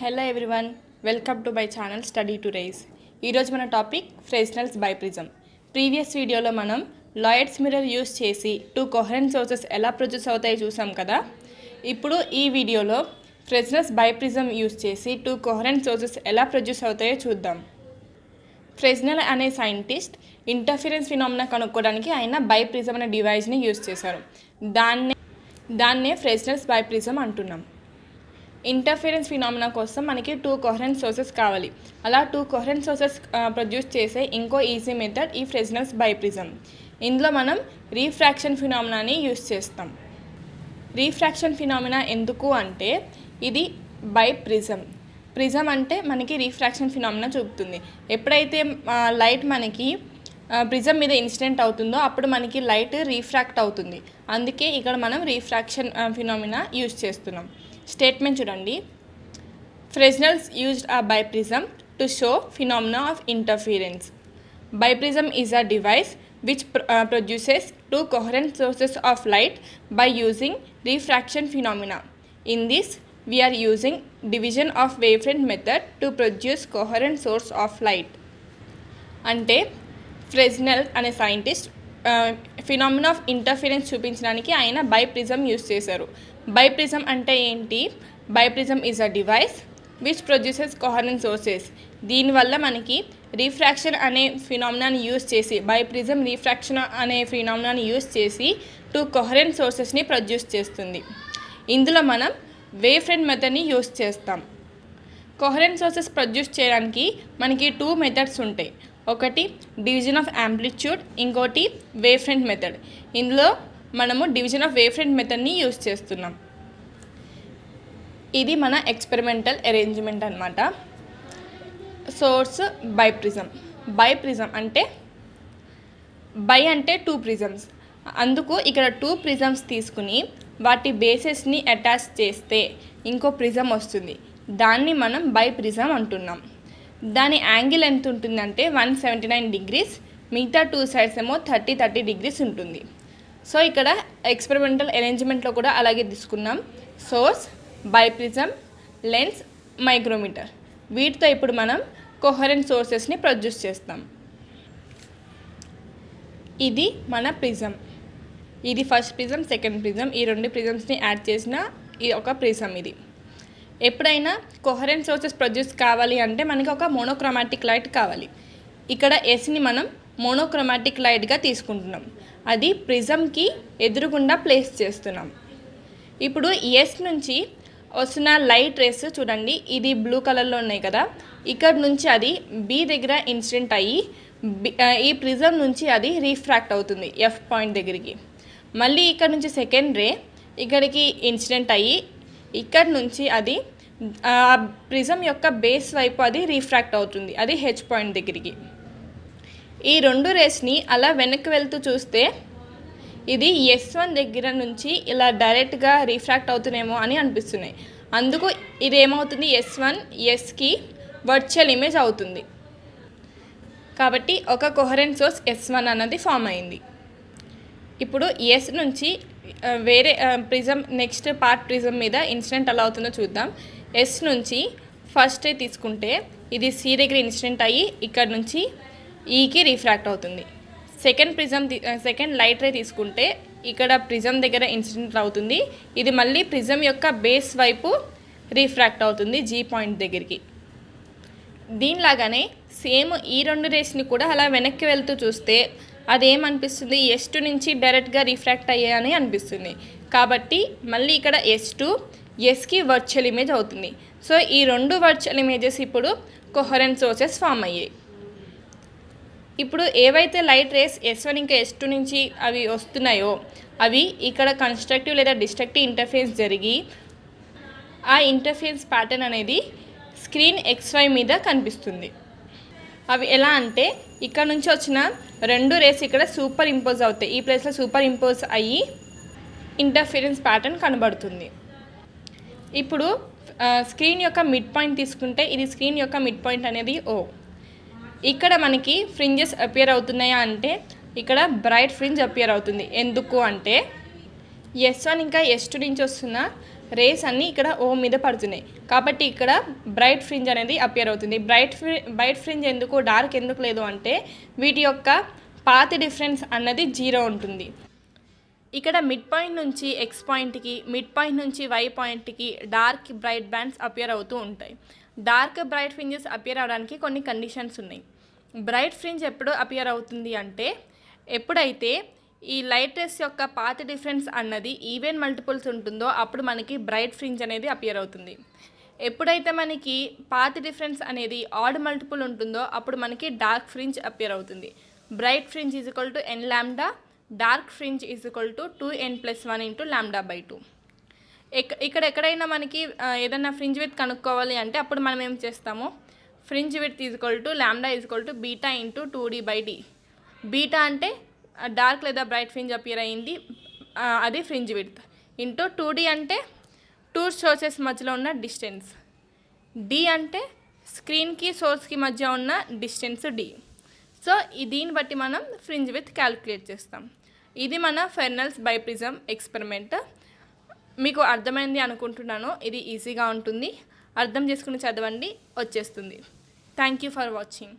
Hello everyone, welcome to my channel study to rise. ఈరోజు మన topic Fresnel's biprism. Previous వీడియోలో మనం Lloyd's mirror use చేసి two coherent sources ఎలా produce అవుతాయో చూసాం కదా. ఇప్పుడు ఈ వీడియోలో ఫ్రెస్నెల్స్ బైప్రిజం యూస్ చేసి టూ కోహరెంట్ సోర్సెస్ ఎలా ప్రొడ్యూస్ అవుతాయో చూద్దాం. ఫ్రెస్నెల్ అనే సైంటిస్ట్ ఇంటర్ఫిరెన్స్ ఫినామినా కనుక్కోవడానికి ఆయన బైప్రిజం అనే డివైస్ని యూస్ చేశారు. దాన్నే ఫ్రెస్నెల్స్ బైప్రిజం అంటున్నాం. ఇంటర్ఫిరెన్స్ ఫినామినా కోసం మనకి టూ కోహరెంట్ సోర్సెస్ కావాలి. అలా టూ కోహరెంట్ సోర్సెస్ ప్రొడ్యూస్ చేసే ఇంకో ఈజీ మెథడ్ ఈ ఫ్రెస్నెల్స్ బైప్రిజం. ఇందులో మనం రీఫ్రాక్షన్ ఫినామినాని యూస్ చేస్తాం. రీఫ్రాక్షన్ ఫినామినా ఎందుకు అంటే ఇది బైప్రిజం. ప్రిజం అంటే మనకి రీఫ్రాక్షన్ ఫినామినా చూపుతుంది. ఎప్పుడైతే లైట్ మనకి ప్రిజం మీద ఇన్సిడెంట్ అవుతుందో అప్పుడు మనకి లైట్ రీఫ్రాక్ట్ అవుతుంది. అందుకే ఇక్కడ మనం రీఫ్రాక్షన్ ఫినామినా యూజ్ చేస్తున్నాం. స్టేట్మెంట్ చూడండి. ఫ్రెస్నెల్స్ used a biprism to show phenomena of interference. Biprism is a device which produces two coherent sources of light by using refraction phenomena. In this, we are using division of wavefront method to produce coherent source of light. అంటే Fresnel అనే scientist phenomena of interference చూపించడానికి ఆయన biprism use చేశారు. Biprism అంటే ఏంటి? Biprism is a device which produces coherent sources. దీనివల్ల మనకి refraction అనే ఫినామినాని యూస్ చేసి బైప్రిజం రీఫ్రాక్షన్ అనే ఫినామినాని యూస్ చేసి టూ కోహరెంట్ సోర్సెస్ని ప్రొడ్యూస్ చేస్తుంది. ఇందులో మనం వేవ్ ఫ్రంట్ మెథడ్ని యూస్ చేస్తాం. కోహరెంట్ సోర్సెస్ ప్రొడ్యూస్ చేయడానికి మనకి టూ మెథడ్స్ ఉంటాయి. ఒకటి డివిజన్ ఆఫ్ యాంప్లిట్యూడ్, ఇంకోటి వేవ్ ఫ్రంట్ మెథడ్. ఇందులో మనము division of wave front మెథడ్ని use చేస్తున్నాం. ఇది మన ఎక్స్పెరిమెంటల్ అరేంజ్మెంట్ అన్నమాట. Source biprism. బైప్రిజం అంటే బై అంటే టూ ప్రిజమ్స్. అందుకు ఇక్కడ టూ ప్రిజమ్స్ తీసుకుని వాటి బేసెస్ని అటాచ్ చేస్తే ఇంకో ప్రిజం వస్తుంది. దాన్ని మనం బైప్రిజం అంటున్నాం. దాని యాంగిల్ ఎంత ఉంటుందంటే 179 డిగ్రీస్, మిగతా టూ సైడ్స్ ఏమో 30 డిగ్రీస్ ఉంటుంది. సో ఇక్కడ ఎక్స్పెరిమెంటల్ అరేంజ్మెంట్లో కూడా అలాగే తీసుకున్నాం. Source, biprism, lens, micrometer. వీటితో ఇప్పుడు మనం కోహరెంట్ సోర్సెస్ని ప్రొడ్యూస్ చేస్తాం. ఇది మన ప్రిజం. ఇది ఫస్ట్ ప్రిజం, సెకండ్ ప్రిజం. ఈ రెండు ప్రిజమ్స్ని యాడ్ చేసిన ఈ ఒక ప్రిజం ఇది. ఎప్పుడైనా కోహరెంట్ సోర్సెస్ ప్రొడ్యూస్ కావాలి అంటే మనకి ఒక మోనోక్రోమాటిక్ లైట్ కావాలి. ఇక్కడ ఎస్ని మనం మోనోక్రోమాటిక్ లైట్గా తీసుకుంటున్నాం. అది ప్రిజంకి ఎదురుగుండా ప్లేస్ చేస్తున్నాం. ఇప్పుడు ఎస్ నుంచి వస్తున్న లైట్ రేస్ చూడండి, ఇది బ్లూ కలర్లో ఉన్నాయి కదా. ఇక్కడ నుంచి అది బి దగ్గర ఇన్సిడెంట్ అయ్యి ఈ ప్రిజం నుంచి అది రీఫ్రాక్ట్ అవుతుంది ఎఫ్ పాయింట్ దగ్గరికి. మళ్ళీ ఇక్కడ నుంచి సెకండ్ రే ఇక్కడికి ఇన్సిడెంట్ అయ్యి ఇక్కడ నుంచి అది ప్రిజం యొక్క బేస్ వైపు అది రీఫ్రాక్ట్ అవుతుంది, అది హెచ్ పాయింట్ దగ్గరికి. ఈ రెండు రేస్ని అలా వెనక్కి వెళ్తూ చూస్తే ఇది S1 దగ్గర నుంచి ఇలా డైరెక్ట్గా రీఫ్రాక్ట్ అవుతుందేమో అని అనిపిస్తున్నాయి. అందుకు ఇది ఏమవుతుంది, S1 ఎస్కి వర్చువల్ ఇమేజ్ అవుతుంది. కాబట్టి ఒక కోహరెంట్ సోర్స్ S1 అన్నది ఫామ్ అయింది. ఇప్పుడు ఎస్ నుంచి వేరే ప్రిజం నెక్స్ట్ పార్ట్ ప్రిజం మీద ఇన్సిడెంట్ ఎలా అవుతుందో చూద్దాం. ఎస్ నుంచి ఫస్ట్ రే తీసుకుంటే ఇది సి దగ్గర ఇన్సిడెంట్ అయ్యి ఇక్కడ నుంచి ఈకి రీఫ్రాక్ట్ అవుతుంది. సెకండ్ లైట్ రే తీసుకుంటే ఇక్కడ ప్రిజం దగ్గర ఇన్సిడెంట్ అవుతుంది. ఇది మళ్ళీ ప్రిజం యొక్క బేస్ వైపు రీఫ్రాక్ట్ అవుతుంది జీ పాయింట్ దగ్గరికి. దీనిలాగానే సేమ్ ఈ రెండు రేస్ని కూడా అలా వెనక్కి వెళ్తూ చూస్తే అదేమనిపిస్తుంది, S2 నుంచి డైరెక్ట్గా రిఫ్రాక్ట్ అయ్యాయని అనిపిస్తుంది. కాబట్టి మళ్ళీ ఇక్కడ S2 ఎస్కి వర్చువల్ ఇమేజ్ అవుతుంది. సో ఈ రెండు వర్చువల్ ఇమేజెస్ ఇప్పుడు కోహరెంట్ సోర్సెస్ ఫామ్ అయ్యాయి. ఇప్పుడు ఏవైతే లైట్ రేస్ S1 ఇంకా S2 నుంచి అవి వస్తున్నాయో అవి ఇక్కడ కన్స్ట్రక్టివ్ లేదా డిస్ట్రక్టివ్ ఇంటర్ఫరెన్స్ జరిగి ఆ ఇంటర్ఫరెన్స్ ప్యాటర్న్ అనేది స్క్రీన్ XY మీద కనిపిస్తుంది. అవి ఎలా అంటే ఇక్కడ నుంచి వచ్చిన రెండు రేస్ ఇక్కడ సూపర్ ఇంపోజ్ అవుతాయి. ఈ ప్లేస్లో సూపర్ ఇంపోజ్ అయ్యి ఇంటర్ఫరెన్స్ ప్యాటర్న్ కనబడుతుంది. ఇప్పుడు స్క్రీన్ యొక్క మిడ్ పాయింట్ తీసుకుంటే ఇది స్క్రీన్ యొక్క మిడ్ పాయింట్ అనేది O. ఇక్కడ మనకి ఫ్రింజెస్ అపియర్ అవుతున్నాయా అంటే ఇక్కడ బ్రైట్ ఫ్రింజ్ అపియర్ అవుతుంది. ఎందుకు అంటే S1 ఇంకా S2 నుంచి వస్తున్న రేస్ అన్నీ ఇక్కడ ఓ మీద పడుతున్నాయి కాబట్టి ఇక్కడ బ్రైట్ ఫ్రింజ్ అనేది అపియర్ అవుతుంది. బ్రైట్ ఫ్రింజ్ ఎందుకు, డార్క్ ఎందుకు లేదు అంటే వీటి యొక్క పాత్ డిఫరెన్స్ అన్నది 0 ఉంటుంది. ఇక్కడ మిడ్ పాయింట్ నుంచి ఎక్స్ పాయింట్కి, మిడ్ పాయింట్ నుంచి వై పాయింట్కి డార్క్ బ్రైట్ బ్యాండ్స్ అపియర్ అవుతూ ఉంటాయి. డార్క్ బ్రైట్ ఫ్రింజెస్ అపియర్ అవడానికి కొన్ని కండిషన్స్ ఉన్నాయి. బ్రైట్ ఫ్రింజ్ ఎప్పుడు అపియర్ అవుతుంది అంటే ఎప్పుడైతే ఈ లైట్ రేస్ యొక్క పాత్ డిఫరెన్స్ అన్నది ఈవెన్ మల్టిపుల్స్ ఉంటుందో అప్పుడు మనకి బ్రైట్ ఫ్రింజ్ అనేది అపియర్ అవుతుంది. ఎప్పుడైతే మనకి పాత్ డిఫరెన్స్ అనేది ఆడ్ మల్టిపుల్ ఉంటుందో అప్పుడు మనకి డార్క్ ఫ్రింజ్ అపియర్ అవుతుంది. Bright fringe is equal to N lambda, dark fringe is equal to 2n+1 × λ/2. ఇక్కడ ఎక్కడైనా మనకి ఏదైనా ఫ్రింజ్ విడ్త్ కనుక్కోవాలి అంటే అప్పుడు మనం ఏం చేస్తాము, fringe width is equal to lambda is equal to beta into 2d/d. Beta అంటే డార్క్ లేదా బ్రైట్ ఫ్రింజ్ అపియర్ అయింది, అది ఫ్రింజ్ విడ్త్, ఇంటూ 2d అంటే 2 సోర్సెస్ మధ్యలో ఉన్న డిస్టెన్స్, d అంటే స్క్రీన్కి సోర్స్కి మధ్య ఉన్న డిస్టెన్స్ d. సో దీన్ని బట్టి మనం ఫ్రింజ్ విడ్త్ క్యాలిక్యులేట్ చేస్తాం. ఇది మన ఫెర్నల్స్ బైప్రిజం ఎక్స్పెరిమెంట్. మీకు అర్థమైంది అనుకుంటున్నాను. ఇది ఈజీగా ఉంటుంది, అర్థం చేసుకుని చదవండి, వచ్చేస్తుంది. Thank you for watching.